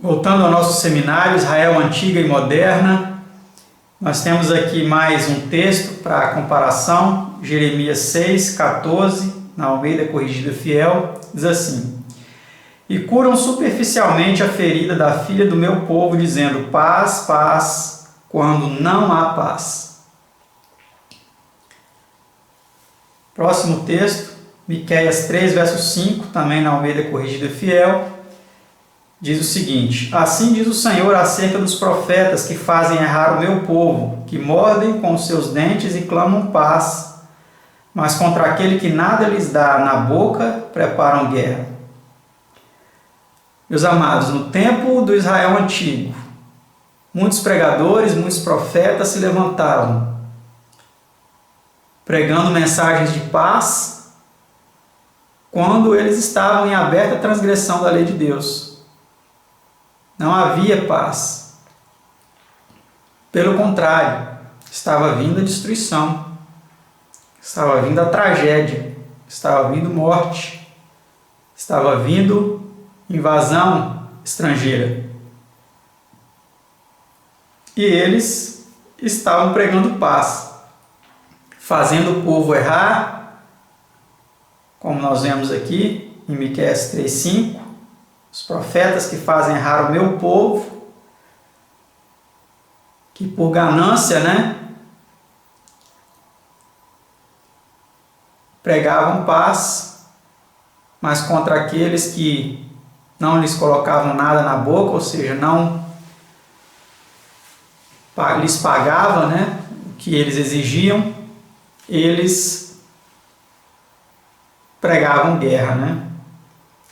Voltando ao nosso seminário Israel Antiga e Moderna, nós temos aqui mais um texto para comparação, Jeremias 6,14, na Almeida Corrigida Fiel, diz assim: E curam superficialmente a ferida da filha do meu povo, dizendo paz, paz, quando não há paz. Próximo texto, Miqueias 3, verso 5, também na Almeida Corrigida Fiel, diz o seguinte: Assim diz o Senhor acerca dos profetas que fazem errar o meu povo, que mordem com os seus dentes e clamam paz, mas contra aquele que nada lhes dá na boca preparam guerra. Meus amados, no tempo do Israel antigo, muitos pregadores, muitos profetas se levantavam, pregando mensagens de paz, quando eles estavam em aberta transgressão da lei de Deus. Não havia paz. Pelo contrário, estava vindo a destruição, estava vindo a tragédia, estava vindo morte, estava vindo invasão estrangeira. E eles estavam pregando paz, fazendo o povo errar, como nós vemos aqui em Miqueias 3,5, os profetas que fazem errar o meu povo, que por ganância, pregavam paz, mas contra aqueles que não lhes colocavam nada na boca, ou seja, não lhes pagavam, o que eles exigiam, eles pregavam guerra,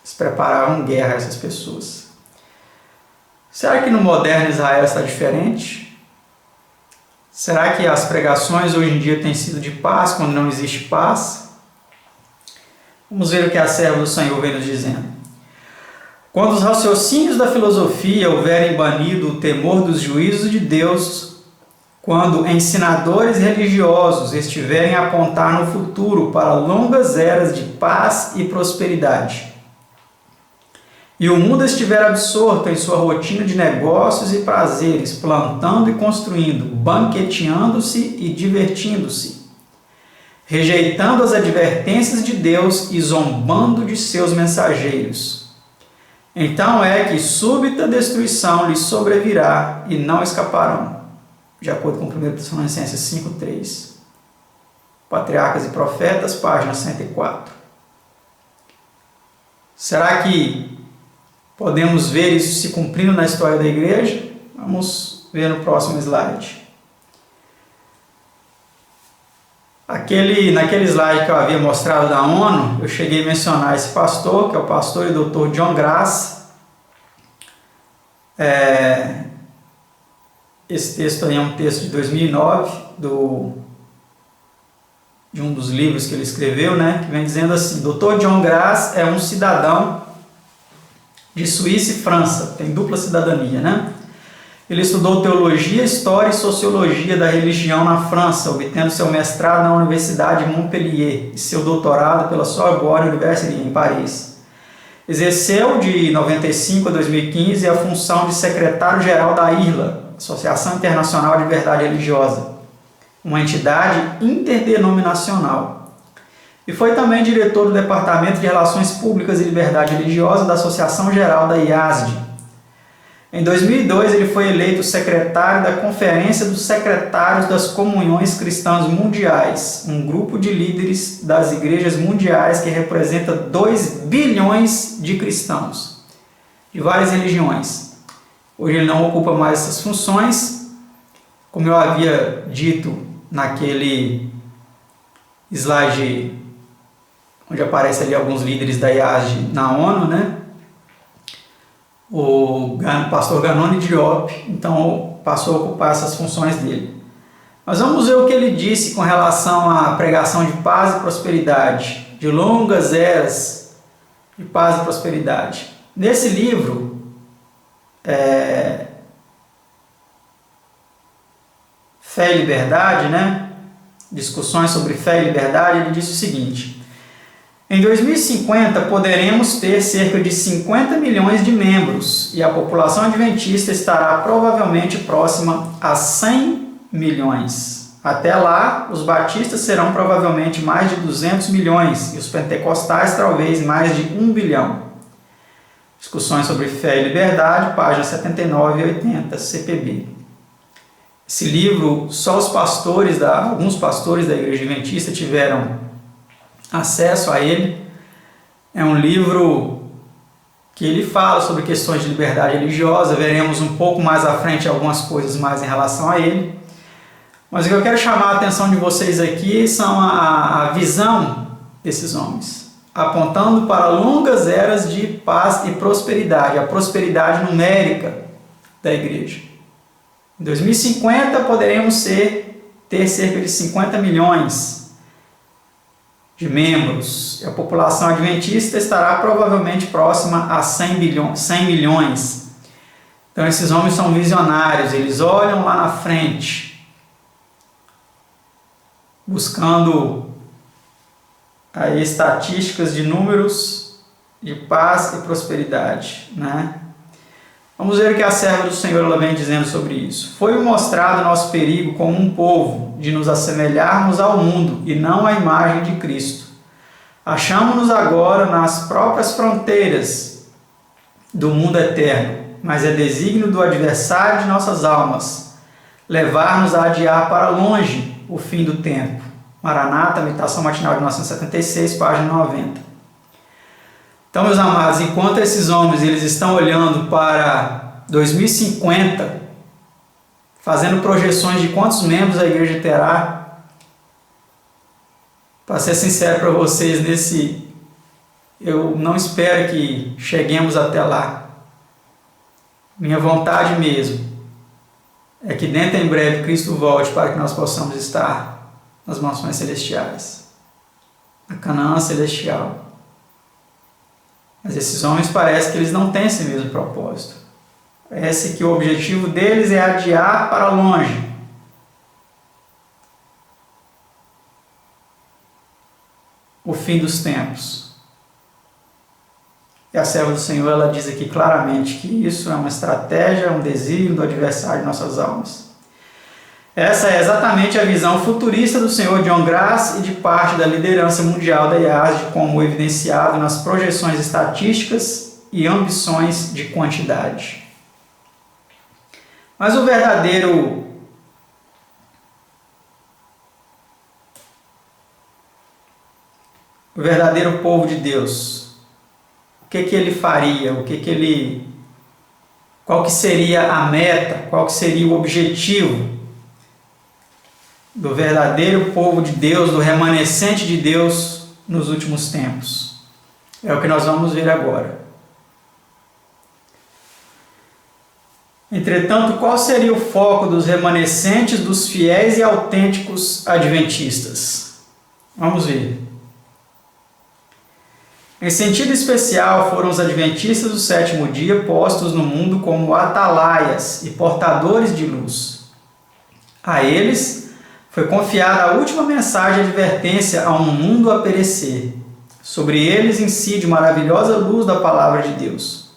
Eles preparavam guerra a essas pessoas. Será que no moderno Israel está diferente? Será que as pregações hoje em dia têm sido de paz quando não existe paz? Vamos ver o que a serva do Senhor vem nos dizendo. Quando os raciocínios da filosofia houverem banido o temor dos juízos de Deus, quando ensinadores religiosos estiverem a apontar no futuro para longas eras de paz e prosperidade, e o mundo estiver absorto em sua rotina de negócios e prazeres, plantando e construindo, banqueteando-se e divertindo-se, rejeitando as advertências de Deus e zombando de seus mensageiros, então é que súbita destruição lhes sobrevirá e não escaparão, de acordo com 1 Tessalonicenses 5,3. Patriarcas e Profetas, página 104. Será que podemos ver isso se cumprindo na história da igreja? Vamos ver no próximo slide. Naquele slide que eu havia mostrado da ONU, eu cheguei a mencionar esse pastor, que é o pastor e doutor John Grace. Esse texto aí é um texto de 2009, de um dos livros que ele escreveu, que vem dizendo assim: Dr. John Grace é um cidadão de Suíça e França, tem dupla cidadania, Ele estudou teologia, história e sociologia da religião na França, obtendo seu mestrado na Universidade de Montpellier e seu doutorado pela Sorbonne University em Paris. Exerceu de 95 a 2015 a função de secretário-geral da IRLA, Associação Internacional de Verdade Religiosa, uma entidade interdenominacional. E foi também diretor do Departamento de Relações Públicas e Liberdade Religiosa da Associação Geral da IASD. Em 2002, ele foi eleito secretário da Conferência dos Secretários das Comunhões Cristãs Mundiais, um grupo de líderes das igrejas mundiais que representa 2 bilhões de cristãos, de várias religiões. Hoje ele não ocupa mais essas funções, como eu havia dito naquele slide onde aparece ali alguns líderes da IASD na ONU, o pastor Ganoni Diop, então passou a ocupar essas funções dele. Mas vamos ver o que ele disse com relação à pregação de paz e prosperidade, de longas eras de paz e prosperidade. Nesse livro, Fé e Liberdade, discussões sobre fé e liberdade, ele disse o seguinte: Em 2050, poderemos ter cerca de 50 milhões de membros e a população adventista estará provavelmente próxima a 100 milhões. Até lá, os batistas serão provavelmente mais de 200 milhões e os pentecostais talvez mais de 1 bilhão. Discussões sobre fé e liberdade, páginas 79 e 80, CPB. Esse livro, só os pastores, alguns pastores da Igreja Adventista tiveram acesso a ele. É um livro que ele fala sobre questões de liberdade religiosa. Veremos um pouco mais à frente algumas coisas mais em relação a ele. Mas o que eu quero chamar a atenção de vocês aqui são a visão desses homens, apontando para longas eras de paz e prosperidade, a prosperidade numérica da igreja. Em 2050 poderemos ter cerca de 50 milhões de membros, e a população adventista estará provavelmente próxima a 100 milhões. Então esses homens são visionários, eles olham lá na frente, buscando aí estatísticas de números de paz e prosperidade, né? Vamos ver o que a serva do Senhor ela vem dizendo sobre isso. Foi mostrado nosso perigo como um povo, de nos assemelharmos ao mundo e não à imagem de Cristo. Achamos-nos agora nas próprias fronteiras do mundo eterno, mas é desígnio do adversário de nossas almas levar-nos a adiar para longe o fim do tempo. Maranata, Meditação Matinal de 1976, página 90. Então, meus amados, enquanto esses homens eles estão olhando para 2050, fazendo projeções de quantos membros a igreja terá, para ser sincero para vocês, eu não espero que cheguemos até lá. Minha vontade mesmo é que dentro em breve Cristo volte para que nós possamos estar nas mansões celestiais, na Canaã celestial. Mas esses homens parece que eles não têm esse mesmo propósito. Parece que o objetivo deles é adiar para longe. O fim dos tempos. E a serva do Senhor ela diz aqui claramente que isso é uma estratégia, um desígnio do adversário de nossas almas. Essa é exatamente a visão futurista do Sr. John Grace e de parte da liderança mundial da IASD, como evidenciado nas projeções estatísticas e ambições de quantidade. Mas o verdadeiro povo de Deus, o que ele faria? Qual que seria a meta? Qual que seria o objetivo do verdadeiro povo de Deus, do remanescente de Deus nos últimos tempos? É o que nós vamos ver agora. Entretanto, qual seria o foco dos remanescentes, dos fiéis e autênticos adventistas? Vamos ver. Em sentido especial, foram os adventistas do sétimo dia postos no mundo como atalaias e portadores de luz. A eles foi confiada a última mensagem de advertência a um mundo a perecer. Sobre eles incide maravilhosa luz da palavra de Deus.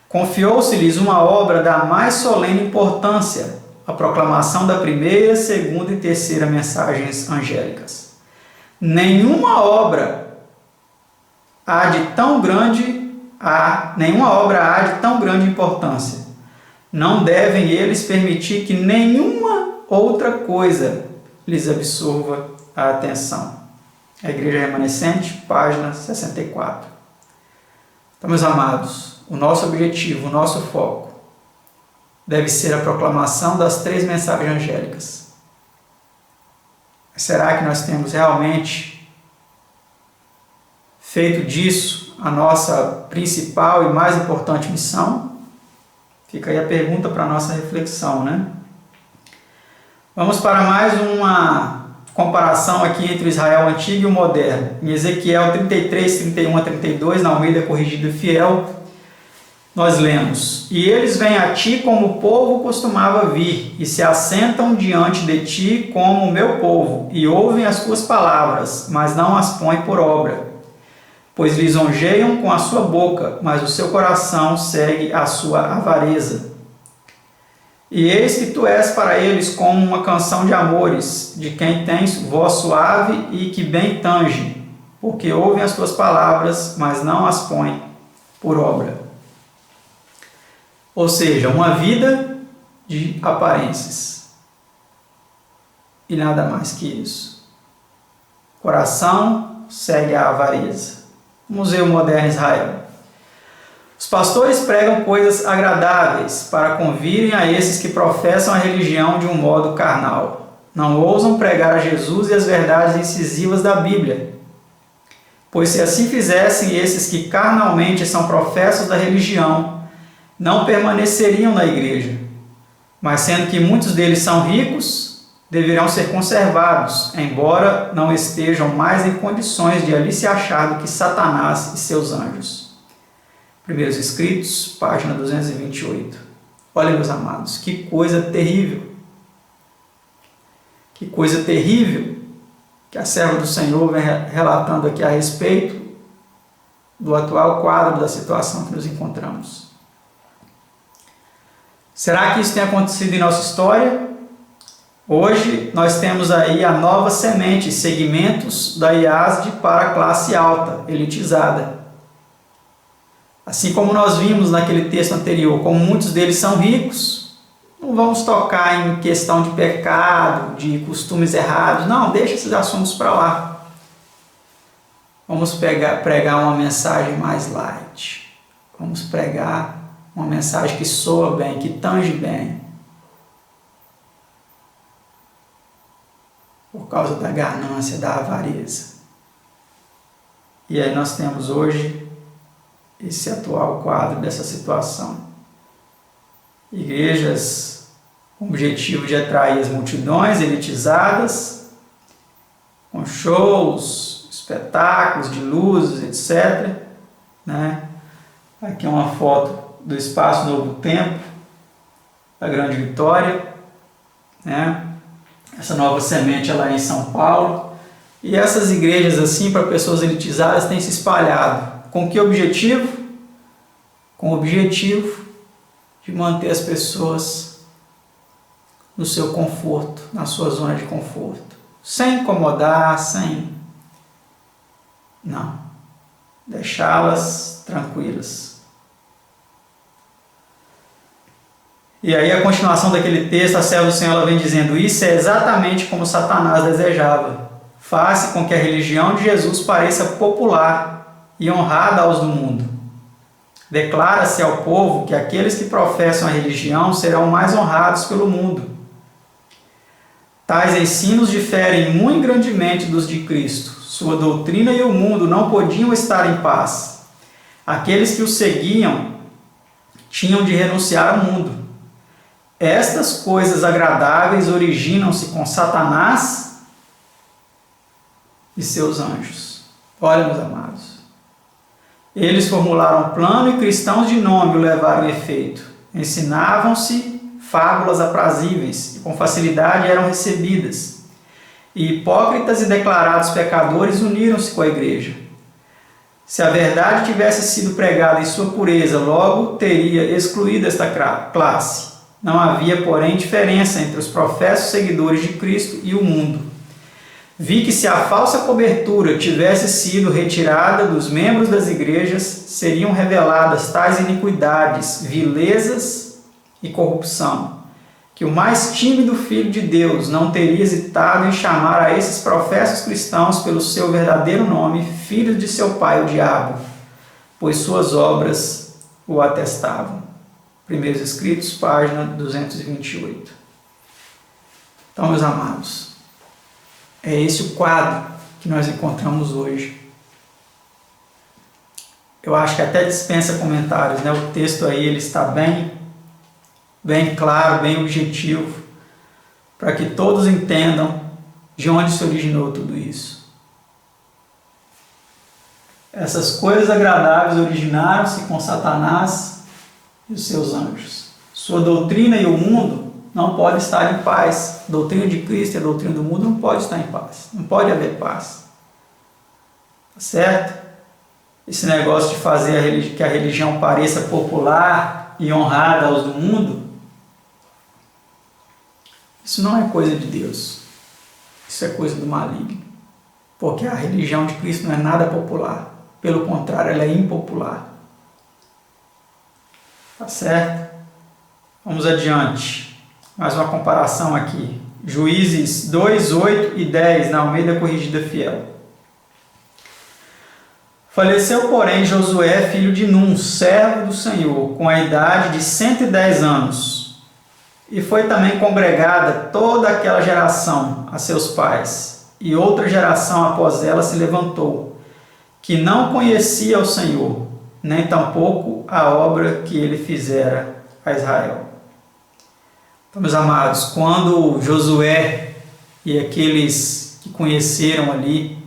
Confiou-se-lhes uma obra da mais solene importância, a proclamação da primeira, segunda e terceira mensagens angélicas. Nenhuma obra há de tão grande importância. Não devem eles permitir que nenhuma outra coisa lhes absorva a atenção. A Igreja Remanescente, página 64. Então, meus amados, o nosso objetivo, o nosso foco deve ser a proclamação das três mensagens angélicas. Será que nós temos realmente feito disso a nossa principal e mais importante missão? Fica aí a pergunta para a nossa reflexão, né? Vamos para mais uma comparação aqui entre o Israel antigo e o moderno. Em Ezequiel 33, 31 a 32, na Almeida Corrigida e Fiel, nós lemos: E eles vêm a ti como o povo costumava vir, e se assentam diante de ti como o meu povo, e ouvem as tuas palavras, mas não as põem por obra. pois lisonjeiam com a sua boca, mas o seu coração segue a sua avareza. E eis que tu és para eles como uma canção de amores, de quem tens voz suave e que bem tange, porque ouvem as tuas palavras, mas não as põem por obra. Ou seja, uma vida de aparências. E nada mais que isso. Coração segue a avareza. Museu Moderno Israel. Os pastores pregam coisas agradáveis para convirem a esses que professam a religião de um modo carnal. Não ousam pregar a Jesus e as verdades incisivas da Bíblia. Pois se assim fizessem, esses que carnalmente são professos da religião, não permaneceriam na igreja. Mas sendo que muitos deles são ricos, deverão ser conservados, embora não estejam mais em condições de ali se achar do que Satanás e seus anjos. Primeiros Escritos, página 228. Olha, meus amados, que coisa terrível. Que coisa terrível que a serva do Senhor vem relatando aqui a respeito do atual quadro da situação que nos encontramos. Será que isso tem acontecido em nossa história? Hoje nós temos aí a nova semente, segmentos da IASD para a classe alta, elitizada. Assim como nós vimos naquele texto anterior, como muitos deles são ricos, não vamos tocar em questão de pecado, de costumes errados, não, deixa esses assuntos para lá. Vamos pregar uma mensagem mais light, vamos pregar uma mensagem que soa bem, que tange bem, por causa da ganância, da avareza. E aí nós temos hoje esse atual quadro dessa situação. Igrejas com o objetivo de atrair as multidões elitizadas, com shows, espetáculos de luzes, etc. Aqui é uma foto do Espaço Novo Tempo, da Grande Vitória. Essa nova semente é lá em São Paulo. E essas igrejas assim, para pessoas elitizadas, têm se espalhado. Com que objetivo? Com o objetivo de manter as pessoas no seu conforto, na sua zona de conforto. Sem incomodar, Não. Deixá-las tranquilas. E aí a continuação daquele texto, a serva do Senhor ela vem dizendo, isso é exatamente como Satanás desejava. Faça com que a religião de Jesus pareça popular e honrada aos do mundo. Declara-se ao povo que aqueles que professam a religião serão mais honrados pelo mundo. Tais ensinos diferem muito grandemente dos de Cristo. Sua doutrina e o mundo não podiam estar em paz. Aqueles que o seguiam tinham de renunciar ao mundo. Estas coisas agradáveis originam-se com Satanás e seus anjos. Olha, meus amados. Eles formularam um plano e cristãos de nome o levaram a efeito. Ensinavam-se fábulas aprazíveis e com facilidade eram recebidas. E hipócritas e declarados pecadores uniram-se com a igreja. Se a verdade tivesse sido pregada em sua pureza, logo teria excluído esta classe. Não havia, porém, diferença entre os professos seguidores de Cristo e o mundo. Vi que se a falsa cobertura tivesse sido retirada dos membros das igrejas, seriam reveladas tais iniquidades, vilezas e corrupção, que o mais tímido filho de Deus não teria hesitado em chamar a esses professos cristãos pelo seu verdadeiro nome, filhos de seu pai, o diabo, pois suas obras o atestavam. Primeiros Escritos, página 228. Então, meus amados, é esse o quadro que nós encontramos hoje. Eu acho que até dispensa comentários, O texto aí ele está bem claro, bem objetivo, para que todos entendam de onde se originou tudo isso. Essas coisas agradáveis originaram-se com Satanás e os seus anjos. Sua doutrina e o mundo não podem estar em paz. A doutrina de Cristo e a doutrina do mundo não pode estar em paz. Não pode haver paz. Tá certo? esse negócio de fazer que a religião pareça popular e honrada aos do mundo, isso não é coisa de Deus. Isso é coisa do maligno. Porque a religião de Cristo não é nada popular. Pelo contrário, ela é impopular. Tá certo? Vamos adiante. Mais uma comparação aqui. Juízes 2, 8 e 10, na Almeida Corrigida Fiel. Faleceu, porém, Josué, filho de Num, servo do Senhor, com a idade de 110 anos. E foi também congregada toda aquela geração a seus pais. E outra geração após ela se levantou, que não conhecia o Senhor, nem tampouco a obra que ele fizera a Israel. Então, meus amados, quando Josué e aqueles que conheceram ali,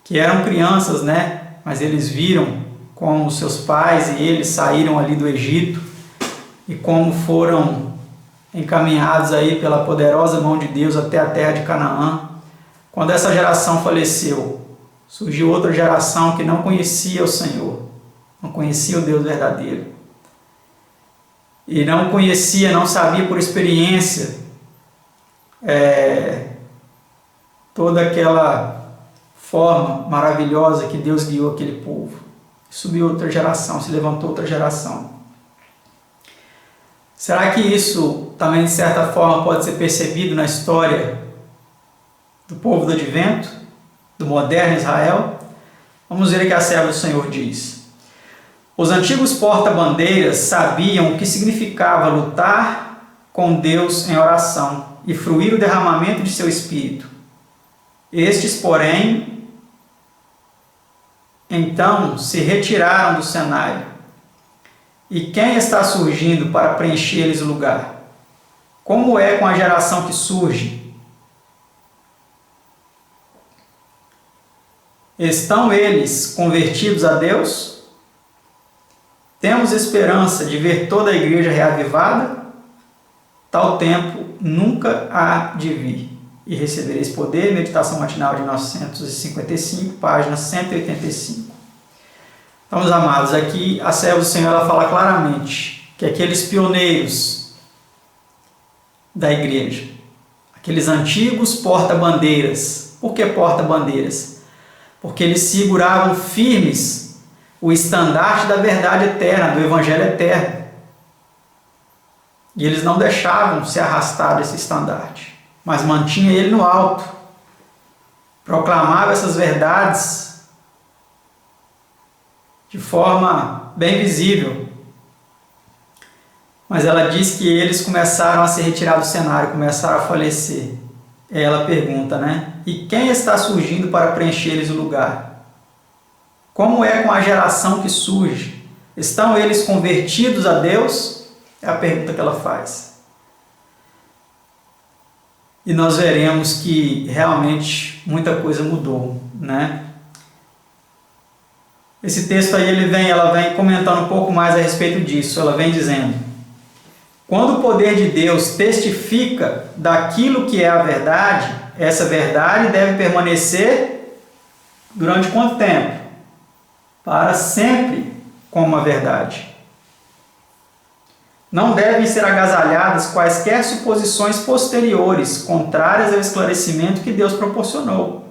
que eram crianças, né? Mas eles viram como seus pais e eles saíram ali do Egito e como foram encaminhados aí pela poderosa mão de Deus até a terra de Canaã. Quando essa geração faleceu, surgiu outra geração que não conhecia o Senhor, não conhecia o Deus verdadeiro. E não conhecia, não sabia por experiência toda aquela forma maravilhosa que Deus guiou aquele povo. Subiu outra geração, se levantou outra geração. Será que isso também, de certa forma, pode ser percebido na história do povo do Advento, do moderno Israel? Vamos ver o que a serva do Senhor diz. Os antigos porta-bandeiras sabiam o que significava lutar com Deus em oração e fruir o derramamento de seu espírito. Estes, porém, então se retiraram do cenário. E quem está surgindo para preencher-lhes o lugar? Como é com a geração que surge? Estão eles convertidos a Deus? Temos esperança de ver toda a igreja reavivada? Tal tempo nunca há de vir. E recebereis poder, meditação matinal de 955, página 185. Então, meus amados, aqui a serva do Senhor ela fala claramente que aqueles pioneiros da igreja, aqueles antigos porta-bandeiras, por que porta-bandeiras? Porque eles seguravam firmes o estandarte da verdade eterna, do evangelho eterno. E eles não deixavam se arrastar desse estandarte, mas mantinha ele no alto. Proclamava essas verdades de forma bem visível. Mas ela diz que eles começaram a se retirar do cenário, começaram a falecer. Ela pergunta, né? E quem está surgindo para preencher-lhes o lugar? Como é com a geração que surge? Estão eles convertidos a Deus? É a pergunta que ela faz. E nós veremos que realmente muita coisa mudou, né? Esse texto aí ela vem comentando um pouco mais a respeito disso. Ela vem dizendo: quando o poder de Deus testifica daquilo que é a verdade, essa verdade deve permanecer durante quanto tempo? Para sempre como a verdade. Não devem ser agasalhadas quaisquer suposições posteriores, contrárias ao esclarecimento que Deus proporcionou.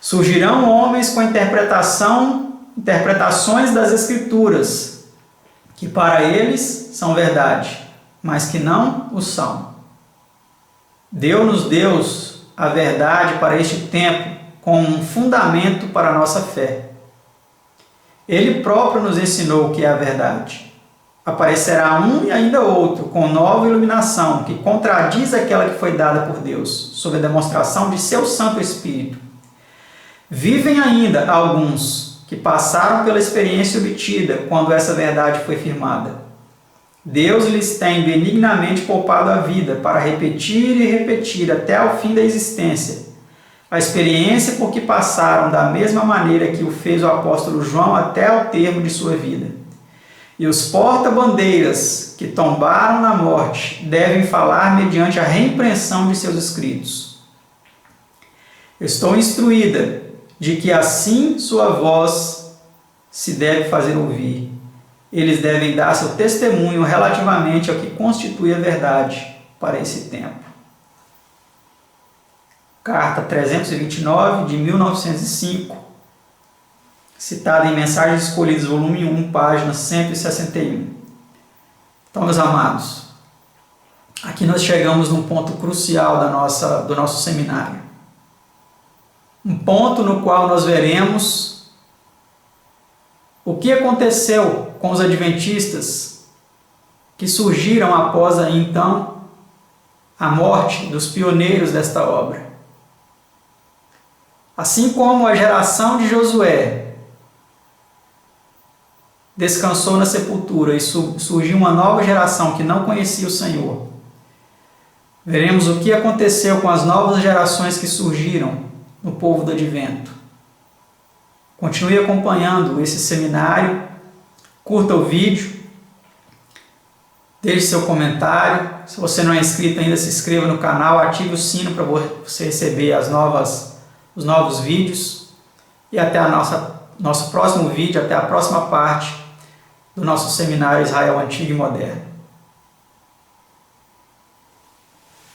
Surgirão homens com interpretações das Escrituras, que para eles são verdade, mas que não o são. Deu-nos Deus a verdade para este tempo, como um fundamento para a nossa fé. Ele próprio nos ensinou o que é a verdade. Aparecerá um e ainda outro, com nova iluminação, que contradiz aquela que foi dada por Deus, sob a demonstração de seu Santo Espírito. Vivem ainda alguns que passaram pela experiência obtida quando essa verdade foi firmada. Deus lhes tem benignamente poupado a vida para repetir e repetir até ao fim da existência a experiência por que passaram da mesma maneira que o fez o apóstolo João até ao termo de sua vida. E os porta-bandeiras que tombaram na morte devem falar mediante a reimpressão de seus escritos. Estou instruída de que assim sua voz se deve fazer ouvir. Eles devem dar seu testemunho relativamente ao que constitui a verdade para esse tempo. Carta 329, de 1905, citada em Mensagens Escolhidas, volume 1, página 161. Então, meus amados, aqui nós chegamos num ponto crucial do nosso seminário. Um ponto no qual nós veremos o que aconteceu com os adventistas que surgiram após aí, então, a morte dos pioneiros desta obra. Assim como a geração de Josué descansou na sepultura e surgiu uma nova geração que não conhecia o Senhor, veremos o que aconteceu com as novas gerações que surgiram no povo do Advento. Continue acompanhando esse seminário, curta o vídeo, deixe seu comentário. Se você não é inscrito ainda, se inscreva no canal, ative o sino para você receber os novos vídeos. E até nosso próximo vídeo, até a próxima parte do nosso seminário Israel Antigo e Moderno.